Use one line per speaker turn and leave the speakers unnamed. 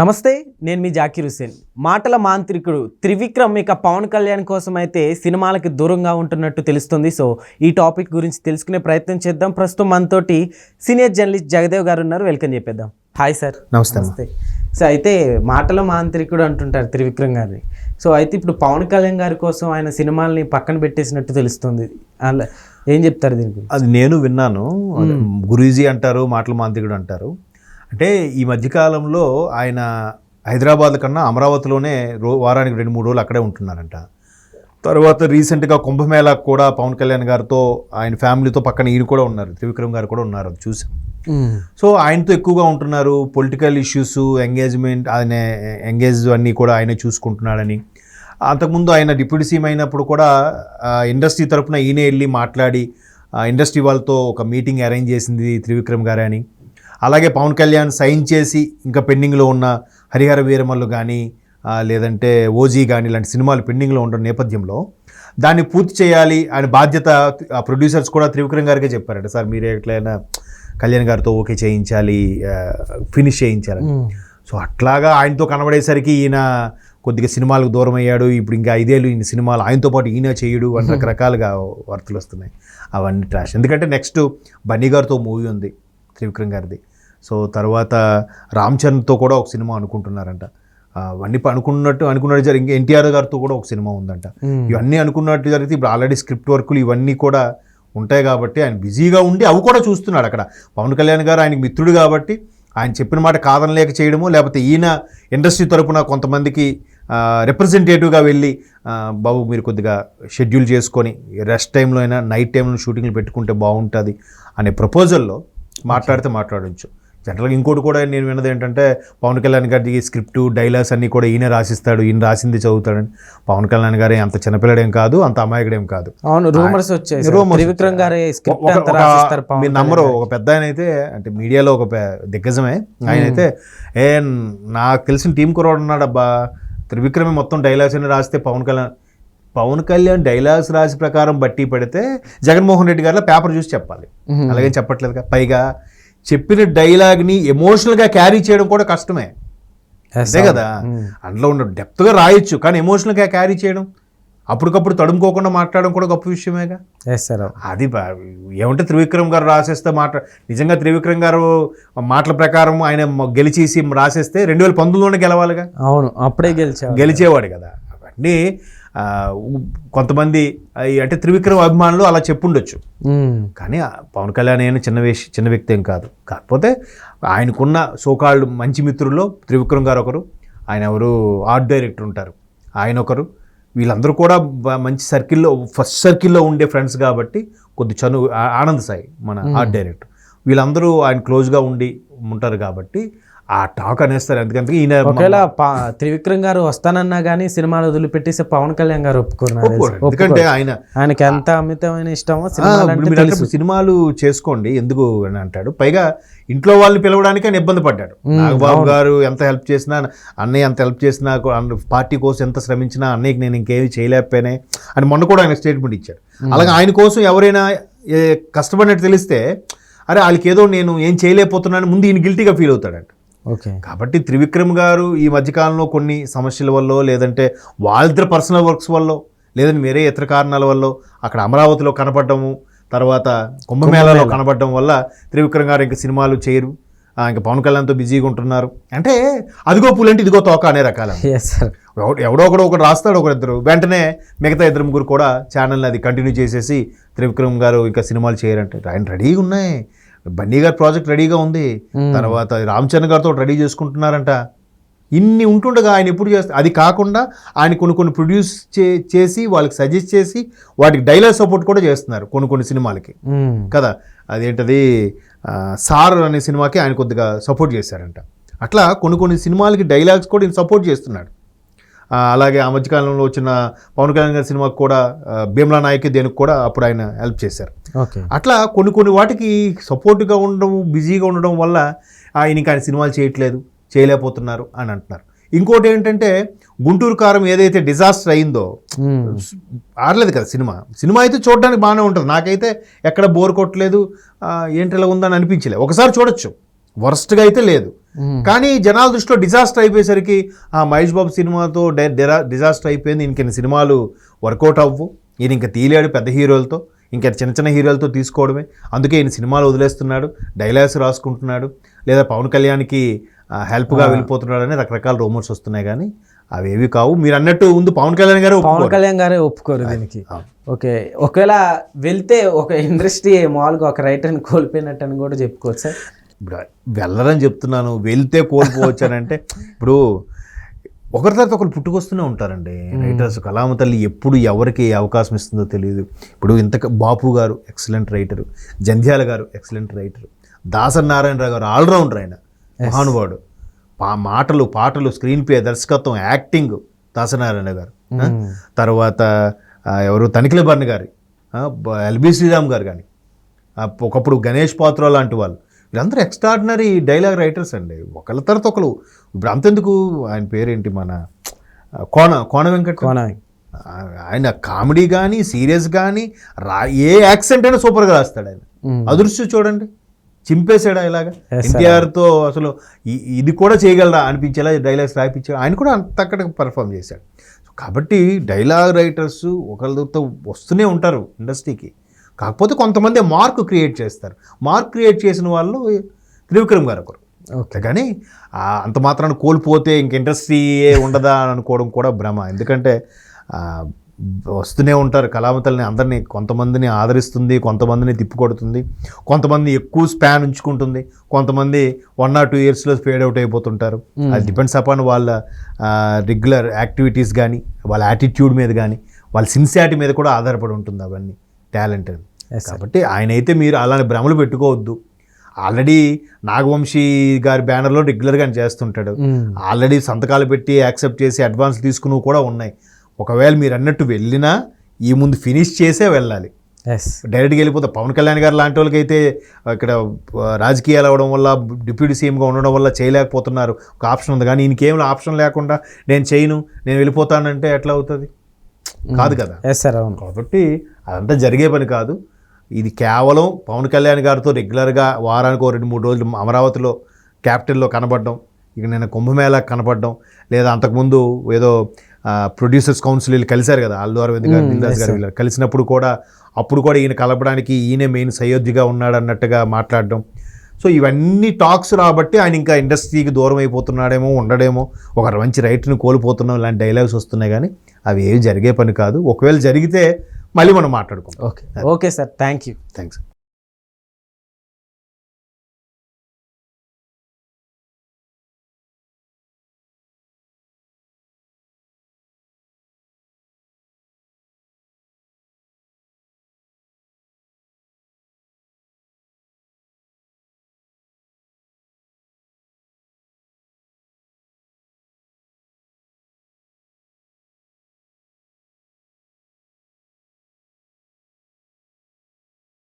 నమస్తే, నేను మీ జాకీర్ హుస్సేన్. మాటల మాంత్రికుడు త్రివిక్రమ్ ఇక పవన్ కళ్యాణ్ కోసం అయితే సినిమాలకి దూరంగా ఉంటున్నట్టు తెలుస్తుంది. సో ఈ టాపిక్ గురించి తెలుసుకునే ప్రయత్నం చేద్దాం. ప్రస్తుతం మనతోటి సీనియర్ జర్నలిస్ట్ జగదేవ్ గారు ఉన్నారు. వెల్కమ్ చెప్పేద్దాం. Hi sir.
నమస్తే.
సో అయితే మాటల మాంత్రికుడు అంటుంటారు త్రివిక్రమ్ గారిని. సో అయితే ఇప్పుడు పవన్ కళ్యాణ్ గారి కోసం ఆయన సినిమాల్ని పక్కన పెట్టేసినట్టు తెలుస్తుంది. అలా ఏం చెప్తారు దీని గురించి?
అది నేను విన్నాను. గురూజీ అంటారు, మాటల మాంత్రికుడు అంటారు. అంటే ఈ మధ్యకాలంలో ఆయన హైదరాబాద్ కన్నా అమరావతిలోనే వారానికి 2-3 రోజులు అక్కడే ఉంటున్నారంట. తర్వాత రీసెంట్గా కుంభమేళాకు కూడా పవన్ కళ్యాణ్ గారితో ఆయన ఫ్యామిలీతో పక్కన ఈయన కూడా ఉన్నారు, త్రివిక్రమ్ గారు కూడా ఉన్నారు, అది చూసాం. సో ఆయనతో ఎక్కువగా ఉంటున్నారు. పొలిటికల్ ఇష్యూస్, ఎంగేజ్మెంట్, ఆయన ఎంగేజ్ అన్నీ కూడా ఆయనే చూసుకుంటున్నాడని. అంతకుముందు ఆయన డిప్యూటీ సీఎం అయినప్పుడు కూడా ఇండస్ట్రీ తరఫున ఈయనే వెళ్ళి మాట్లాడి ఇండస్ట్రీ వాళ్ళతో ఒక మీటింగ్ అరేంజ్ చేసింది త్రివిక్రమ్ గారే అని. అలాగే పవన్ కళ్యాణ్ సైన్ చేసి ఇంకా పెండింగ్లో ఉన్న హరిహర వీరమల్లు కానీ లేదంటే ఓజీ కానీ ఇలాంటి సినిమాలు పెండింగ్లో ఉన్న నేపథ్యంలో దాన్ని పూర్తి చేయాలి ఆయన బాధ్యత ప్రొడ్యూసర్స్ కూడా త్రివిక్రమ్ గారికే చెప్పారట. సార్ మీరు ఎట్లయినా కళ్యాణ్ గారితో ఓకే చేయించాలి, ఫినిష్ చేయించాలి. సో అట్లాగా ఆయనతో కనబడేసరికి ఈయన కొద్దిగా సినిమాలకు దూరం అయ్యాడు. ఇప్పుడు ఇంకా 5 ఏళ్ళు ఈయన సినిమాలు ఆయనతో పాటు ఈయన చేయుడు అని రకరకాలుగా వార్తలు వస్తున్నాయి. అవన్నీ ట్రాష్. ఎందుకంటే నెక్స్ట్ బన్నీ గారితో మూవీ ఉంది త్రివిక్రమ్ గారిది. సో తర్వాత రామ్ చరణ్తో కూడా ఒక సినిమా అనుకుంటున్నారంట. అవన్నీ అనుకున్నట్టు జరిగి ఎన్టీఆర్ గారితో కూడా ఒక సినిమా ఉందంట. ఇవన్నీ అనుకున్నట్టు జరిగితే ఇప్పుడు ఆల్రెడీ స్క్రిప్ట్ వర్కులు ఇవన్నీ కూడా ఉంటాయి కాబట్టి ఆయన బిజీగా ఉండి అవి కూడా చూస్తున్నాడు. అక్కడ పవన్ కళ్యాణ్ గారు ఆయనకి మిత్రుడు కాబట్టి ఆయన చెప్పిన మాట కాదనలేక చేయడము, లేకపోతే ఈయన ఇండస్ట్రీ తరపున కొంతమందికి రిప్రజెంటేటివ్గా వెళ్ళి బాబు మీరు కొద్దిగా షెడ్యూల్ చేసుకొని రెస్ట్ టైంలో అయినా నైట్ టైంలో షూటింగ్లు పెట్టుకుంటే బాగుంటుంది అనే ప్రపోజల్లో మాట్లాడవచ్చు. జనరల్గా ఇంకోటి కూడా నేను విన్నది ఏంటంటే పవన్ కళ్యాణ్ గారికి స్క్రిప్ట్, డైలాగ్స్ అన్నీ కూడా ఈయన రాసిస్తాడు, ఈయన రాసింది చదువుతాడని. పవన్ కళ్యాణ్ గారే అంత చిన్నపిల్లడేం కాదు, అంత అమాయకుడేం కాదు. మీరు నమ్మరు. ఒక పెద్ద ఆయన అయితే, అంటే మీడియాలో ఒక దిగ్గజమే ఆయన అయితే, నాకు తెలిసిన టీం కుర్రాడు ఉన్నాడబ్బా, త్రివిక్రమే మొత్తం డైలాగ్స్ అన్ని రాస్తే పవన్ కళ్యాణ్ డైలాగ్స్ రాసి ప్రకారం బట్టి పెడితే జగన్మోహన్ రెడ్డి గారిలో పేపర్ చూసి చెప్పాలి. అలాగే చెప్పట్లేదుగా. పైగా చెప్పిన డైలాగ్ని ఎమోషనల్గా క్యారీ చేయడం కూడా కష్టమే, అంతే కదా. అందులో ఉన్న డెప్త్గా రాయొచ్చు, కానీ ఎమోషనల్గా క్యారీ చేయడం, అప్పటికప్పుడు తడుముకోకుండా మాట్లాడడం కూడా గొప్ప విషయమేగా. అది ఏమంటే త్రివిక్రమ్ గారు రాసేస్తే నిజంగా త్రివిక్రమ్ గారు మాటల ప్రకారం ఆయన గెలిచేసి రాసేస్తే 2019లోనే గెలవాలిగా.
అవును, అప్పుడే
గెలిచేవాడు కదా. అవన్నీ కొంతమంది అంటే త్రివిక్రమ్ అభిమానులు అలా చెప్పుండొచ్చు, కానీ పవన్ కళ్యాణ్ అయినా చిన్న వ్యక్తి ఏం కాదు. కాకపోతే ఆయనకున్న సోకాళ్ళు మంచి మిత్రుల్లో త్రివిక్రమ్ గారు ఒకరు, ఆయన ఎవరు ఆర్ట్ డైరెక్టర్ ఉంటారు ఆయన ఒకరు. వీళ్ళందరూ కూడా మంచి సర్కిల్లో, ఫస్ట్ సర్కిల్లో ఉండే ఫ్రెండ్స్ కాబట్టి కొద్ది ఆనంద్ సాయి మన ఆర్ట్ డైరెక్టర్, వీళ్ళందరూ ఆయన క్లోజ్గా ఉంటారు కాబట్టి ఆ టాక్ అనేస్తారు. ఎందుకంటే ఈయన
ఒకవేళ త్రివిక్రమ్ గారు వస్తానన్నా కానీ సినిమాలు వదిలిపెట్టేసి పవన్ కళ్యాణ్ గారు ఒప్పుకున్నారు.
ఎందుకంటే ఆయనకి
ఎంత అమితమైన ఇష్టమో
సినిమాలు చేసుకోండి ఎందుకు అని అంటాడు. పైగా ఇంట్లో వాళ్ళని పిలవడానికి ఆయన ఇబ్బంది పడ్డాడు. నాగబాబు గారు ఎంత హెల్ప్ చేసినా, అన్నయ్య ఎంత హెల్ప్ చేసినా, పార్టీ కోసం ఎంత శ్రమించినా అన్నయ్యకి నేను ఇంకేమి చేయలేకపోయినా అని మొన్న కూడా ఆయన స్టేట్మెంట్ ఇచ్చాడు. అలాగే ఆయన కోసం ఎవరైనా కష్టపడినట్టు తెలిస్తే అరే వాళ్ళకి ఏదో నేను ఏం చేయలేకపోతున్నాను ముందు ఈయన గిల్టీగా ఫీల్ అవుతాడంట. కాబట్టి త్రివిక్రమ్ గారు ఈ మధ్యకాలంలో కొన్ని సమస్యల వల్ల, లేదంటే వాళ్ళిద్దరు పర్సనల్ వర్క్స్ వల్ల, లేదంటే వేరే ఇతర కారణాల వల్ల అక్కడ అమరావతిలో కనపడము, తర్వాత కుంభమేళాలో కనపడడం వల్ల త్రివిక్రమ్ గారు ఇంకా సినిమాలు చేయరు, ఇంకా పవన్ కళ్యాణ్తో బిజీగా ఉంటున్నారు. అంటే అదిగో పూలంటే ఇదిగో తోక అనే రకాల ఎవడో ఒకడు రాస్తాడు, ఒకరిద్దరు వెంటనే మిగతా 2-3 కూడా ఛానల్ని అది కంటిన్యూ చేసేసి త్రివిక్రమ్ గారు ఇంకా సినిమాలు చేయరంటే ఆయన రెడీగా ఉన్నాయి. బన్నీ గారి ప్రాజెక్ట్ రెడీగా ఉంది, తర్వాత రామ్ చరణ్ గారితో రెడీ చేసుకుంటున్నారంట. ఇన్ని ఉంటుండగా ఆయన ఎప్పుడు చేస్తారు? అది కాకుండా ఆయన కొన్ని ప్రొడ్యూస్ చేసి వాళ్ళకి సజెస్ట్ చేసి వాటికి డైలాగ్ సపోర్ట్ కూడా చేస్తున్నారు కొన్ని సినిమాలకి కదా. అదేంటది సార్ అనే సినిమాకి ఆయన కొద్దిగా సపోర్ట్ చేశారంట. అట్లా కొన్ని సినిమాలకి డైలాగ్స్ కూడా ఈయన సపోర్ట్ చేస్తున్నాడు. అలాగే ఆ మధ్యకాలంలో వచ్చిన పవన్ కళ్యాణ్ గారి సినిమాకి కూడా భీమ్లా నాయక్ దేనికి కూడా అప్పుడు ఆయన హెల్ప్ చేశారు. అట్లా కొన్ని వాటికి సపోర్ట్గా ఉండడం, బిజీగా ఉండడం వల్ల ఆయన సినిమాలు చేయలేకపోతున్నారు అని అంటున్నారు. ఇంకోటి ఏంటంటే గుంటూరు కారం ఏదైతే డిజాస్టర్ అయిందో ఆడలేదు కదా సినిమా అయితే చూడడానికి బాగానే ఉంటుంది. నాకైతే ఎక్కడ బోర్ కొట్టలేదు, ఏంటి ఇలా ఉందని అనిపించలేదు. ఒకసారి చూడొచ్చు, వర్స్ట్గా అయితే లేదు. కానీ జనాల దృష్టిలో డిజాస్టర్ అయిపోయేసరికి ఆ మహేష్ బాబు సినిమాతో డిజాస్టర్ అయిపోయింది, ఇంకెన్ని సినిమాలు వర్కౌట్ అవ్వు, ఈయన ఇంకా తీలేడు పెద్ద హీరోలతో, ఇంకా చిన్న చిన్న హీరోలతో తీసుకోవడమే, అందుకే ఈయన సినిమాలు వదిలేస్తున్నాడు, డైలాగ్స్ రాసుకుంటున్నాడు, లేదా పవన్ కళ్యాణ్కి హెల్ప్గా వెళ్ళిపోతున్నాడు అని రకరకాల రూమర్స్ వస్తున్నాయి. కానీ అవేవి కావు. మీరు అన్నట్టు ముందు పవన్ కళ్యాణ్ గారే
ఒప్పుకోరు దీనికి. ఓకే, ఒకవేళ వెళ్తే ఒక ఇండస్ట్రీ మామూలుగా ఒక రైటర్ని కోల్పోయినట్టు అని కూడా చెప్పుకోవచ్చు సార్.
ఇప్పుడు వెళ్ళరని చెప్తున్నాను, వెళ్తే కోల్పోవచ్చానంటే ఇప్పుడు ఒకరి తర్వాత ఒకరు పుట్టుకొస్తూనే ఉంటారండి రైటర్స్. కలామ తల్లి ఎప్పుడు ఎవరికి ఏ అవకాశం ఇస్తుందో తెలియదు. ఇప్పుడు బాపు గారు ఎక్సలెంట్ రైటరు, జంధ్యాల గారు ఎక్సలెంట్ రైటరు, దాసరి నారాయణరావు గారు ఆల్రౌండర్, ఆయన మహానుభావుడు. మాటలు, పాటలు, స్క్రీన్ ప్లే, దర్శకత్వం, యాక్టింగ్ దాసరి నారాయణ గారు. తర్వాత ఎవరు తనిఖీల భరణి గారి, ఎల్బి శ్రీరామ్ గారు, కానీ ఒకప్పుడు గణేష్ పాత్ర లాంటి వాళ్ళు, వీళ్ళందరూ ఎక్స్ట్రాడినరీ డైలాగ్ రైటర్స్ అండి. ఒకళ్ళ తర్వాత ఒకరు. ఇప్పుడు అంతెందుకు, ఆయన పేరేంటి, మన కోన వెంకట్, ఆయన కామెడీ కానీ సీరియస్ కానీ ఏ యాక్సెంట్ అయినా సూపర్గా రాస్తాడు ఆయన. అదృశ్యం చూడండి, చింపేశాడా ఇలాగా. ఎన్టీఆర్తో అసలు ఇది కూడా చేయగలరా అనిపించేలా డైలాగ్స్ రాయించాడు. ఆయన కూడా అంత అక్కడ పర్ఫామ్ చేశాడు. కాబట్టి డైలాగ్ రైటర్స్ ఒకరితో వస్తూనే ఉంటారు ఇండస్ట్రీకి. కాకపోతే కొంతమంది మార్క్ క్రియేట్ చేస్తారు. మార్క్ క్రియేట్ చేసిన వాళ్ళు త్రివిక్రమ్ గారు ఒకరు. ఓకే, కానీ అంత మాత్రాన్ని కోల్పోతే ఇంక ఇండస్ట్రీయే ఉండదా అని అనుకోవడం కూడా భ్రమ. ఎందుకంటే వస్తూనే ఉంటారు. కళామతల్ని అందరినీ, కొంతమందిని ఆదరిస్తుంది, కొంతమందిని తిప్పికొడుతుంది, కొంతమంది ఎక్కువ స్పాన్ ఉంచుకుంటుంది, కొంతమంది 1 or 2 yearsలో ఫేడ్ అవుట్ అయిపోతుంటారు. అది డిపెండ్స్ అపాన్ వాళ్ళ రెగ్యులర్ యాక్టివిటీస్ కానీ, వాళ్ళ యాటిట్యూడ్ మీద కానీ, వాళ్ళ సిన్సియారిటీ మీద కూడా ఆధారపడి ఉంటుంది అవన్నీ టాలెంట్. కాబట్టి ఆయన అయితే మీరు అలానే భ్రమలు పెట్టుకోవద్దు. ఆల్రెడీ నాగవంశీ గారి బ్యానర్లో రెగ్యులర్గా ఆయన చేస్తుంటాడు. ఆల్రెడీ సంతకాలు పెట్టి యాక్సెప్ట్ చేసి అడ్వాన్స్ తీసుకున్నవి కూడా ఉన్నాయి. ఒకవేళ మీరు అన్నట్టు వెళ్ళినా ఈ ముందు ఫినిష్ చేసే వెళ్ళాలి. డైరెక్ట్గా వెళ్ళిపోతే పవన్ కళ్యాణ్ గారు లాంటి వాళ్ళకైతే ఇక్కడ రాజకీయాలు అవ్వడం వల్ల, డిప్యూటీ సీఎంగా ఉండడం వల్ల చేయలేకపోతున్నారు. ఒక ఆప్షన్ ఉంది, కానీ ఈయనకేం ఆప్షన్ లేకుండా నేను చేయను, నేను వెళ్ళిపోతానంటే ఎట్లా అవుతుంది? కాదు కదా. కాబట్టి అదంతా జరిగే పని కాదు. ఇది కేవలం పవన్ కళ్యాణ్ గారితో రెగ్యులర్గా వారానికి 2-3 రోజులు అమరావతిలో క్యాపిటల్లో కనబడడం, ఇక నేను కుంభమేళా కనపడడం, లేదా అంతకుముందు ఏదో ప్రొడ్యూసర్స్ కౌన్సిల్ వీళ్ళు కలిశారు కదా, అల్లు అరవింద్ గారు, దిల్రాజ్ గారు, వీళ్ళు కలిసినప్పుడు కూడా అప్పుడు కూడా ఈయన కలపడానికి ఈయనే మెయిన్ సయోధ్యగా ఉన్నాడు అన్నట్టుగా మాట్లాడడం. సో ఇవన్నీ టాక్స్ రాబట్టి ఆయన ఇంకా ఇండస్ట్రీకి దూరం అయిపోతున్నాడేమో, ఉండడేమో, ఒక మంచి రైటర్ని కోల్పోతున్నాం ఇలాంటి డైలాగ్స్ వస్తున్నాయి. కానీ అవి ఏవి జరిగే పని కాదు. ఒకవేళ జరిగితే మళ్ళీ మనం మాట్లాడుకుంటాం.
Okay sir, thank you.
Thanks.